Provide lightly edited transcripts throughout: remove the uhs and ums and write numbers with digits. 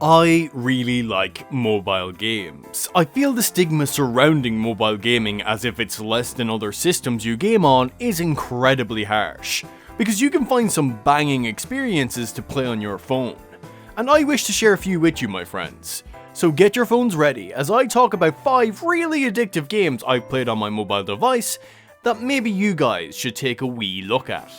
I really like mobile games. I feel the stigma surrounding mobile gaming as if it's less than other systems you game on is incredibly harsh, because you can find some banging experiences to play on your phone. And I wish to share a few with you, my friends. So get your phones ready as I talk about 5 really addictive games I've played on my mobile device that maybe you guys should take a wee look at.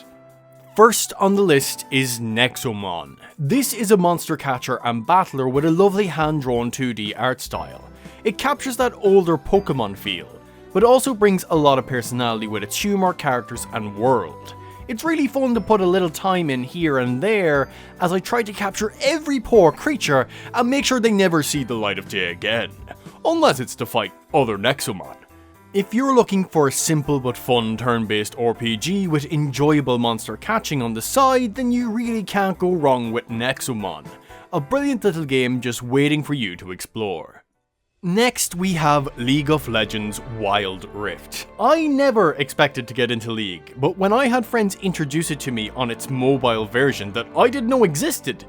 First on the list is Nexomon. This is a monster catcher and battler with a lovely hand-drawn 2D art style. It captures that older Pokemon feel, but also brings a lot of personality with its humour, characters and world. It's really fun to put a little time in here and there as I try to capture every poor creature and make sure they never see the light of day again, unless it's to fight other Nexomon. If you're looking for a simple but fun turn-based RPG with enjoyable monster catching on the side, then you really can't go wrong with Nexomon, a brilliant little game just waiting for you to explore. Next we have League of Legends Wild Rift. I never expected to get into League, but when I had friends introduce it to me on its mobile version that I didn't know existed,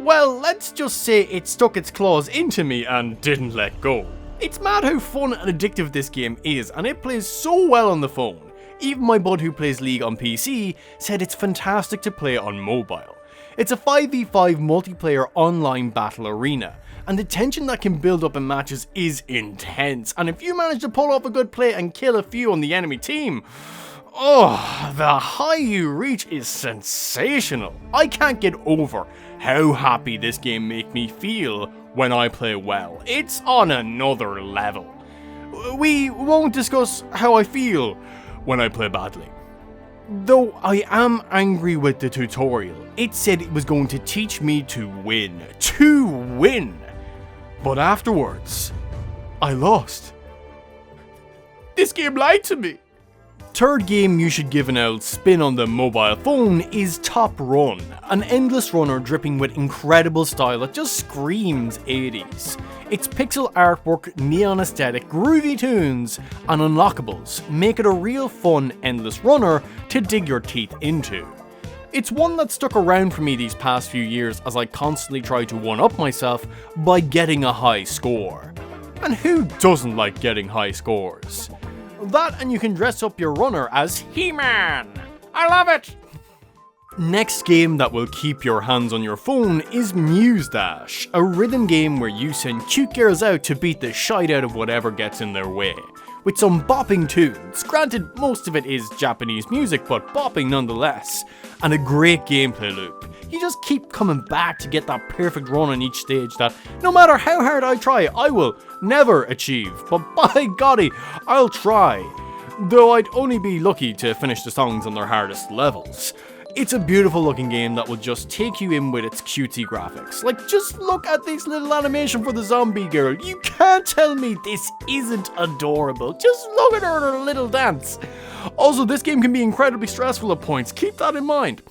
well, let's just say it stuck its claws into me and didn't let go. It's mad how fun and addictive this game is, and it plays so well on the phone. Even my bud who plays League on PC said it's fantastic to play on mobile. It's a 5v5 multiplayer online battle arena, and the tension that can build up in matches is intense, and if you manage to pull off a good play and kill a few on the enemy team, oh, the high you reach is sensational. I can't get over how happy this game makes me feel when I play well. It's on another level. We won't discuss how I feel when I play badly. Though I am angry with the tutorial. It said it was going to teach me to win. To win! But afterwards, I lost. This game lied to me. Third game you should give an old spin on the mobile phone is Top Run, an endless runner dripping with incredible style that just screams 80s. Its pixel artwork, neon aesthetic, groovy tunes, and unlockables make it a real fun endless runner to dig your teeth into. It's one that stuck around for me these past few years as I constantly try to one-up myself by getting a high score. And who doesn't like getting high scores? That, and you can dress up your runner as He-Man. I love it! Next game that will keep your hands on your phone is Muse Dash, a rhythm game where you send cute girls out to beat the shite out of whatever gets in their way, with some bopping tunes. Granted, most of it is Japanese music, but bopping nonetheless, and a great gameplay loop. You just keep coming back to get that perfect run on each stage that, no matter how hard I try, I will never achieve, but by golly, I'll try. Though I'd only be lucky to finish the songs on their hardest levels. It's a beautiful looking game that will just take you in with its cutesy graphics. Like, just look at this little animation for the zombie girl. You can't tell me this isn't adorable. Just look at her little dance. Also, this game can be incredibly stressful at points. Keep that in mind.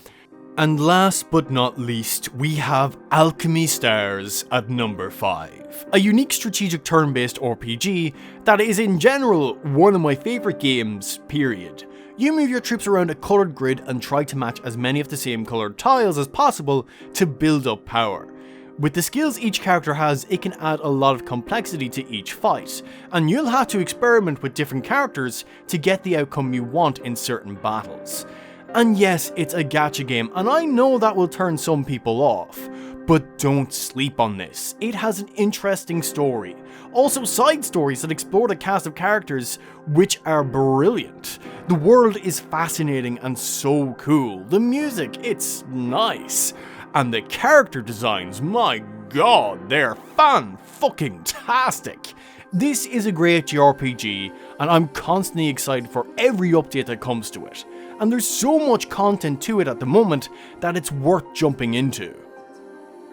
And last but not least, we have Alchemy Stars at number 5. A unique strategic turn-based RPG that is in general one of my favourite games, period. You move your troops around a coloured grid and try to match as many of the same coloured tiles as possible to build up power. With the skills each character has, it can add a lot of complexity to each fight, and you'll have to experiment with different characters to get the outcome you want in certain battles. And yes, it's a gacha game, and I know that will turn some people off, but don't sleep on this. It has an interesting story. Also side stories that explore the cast of characters, which are brilliant. The world is fascinating and so cool. The music, it's nice. And the character designs, my god, they're fan-fucking-tastic. This is a great JRPG, and I'm constantly excited for every update that comes to it. And there's so much content to it at the moment that it's worth jumping into.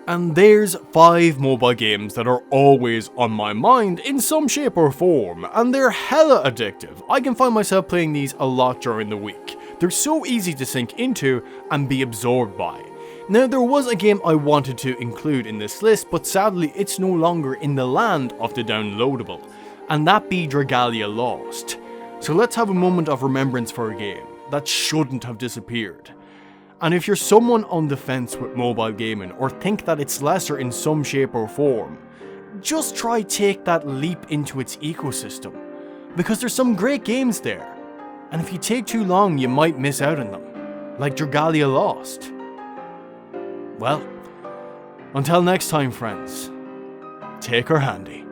And there's 5 mobile games that are always on my mind in some shape or form, and they're hella addictive. I can find myself playing these a lot during the week. They're so easy to sink into and be absorbed by. Now, there was a game I wanted to include in this list, but sadly it's no longer in the land of the downloadable, and that be Dragalia Lost. So let's have a moment of remembrance for a game that shouldn't have disappeared. And if you're someone on the fence with mobile gaming or think that it's lesser in some shape or form, just try take that leap into its ecosystem, because there's some great games there, and if you take too long you might miss out on them, like Dragalia Lost. Well, until next time friends, take her handy.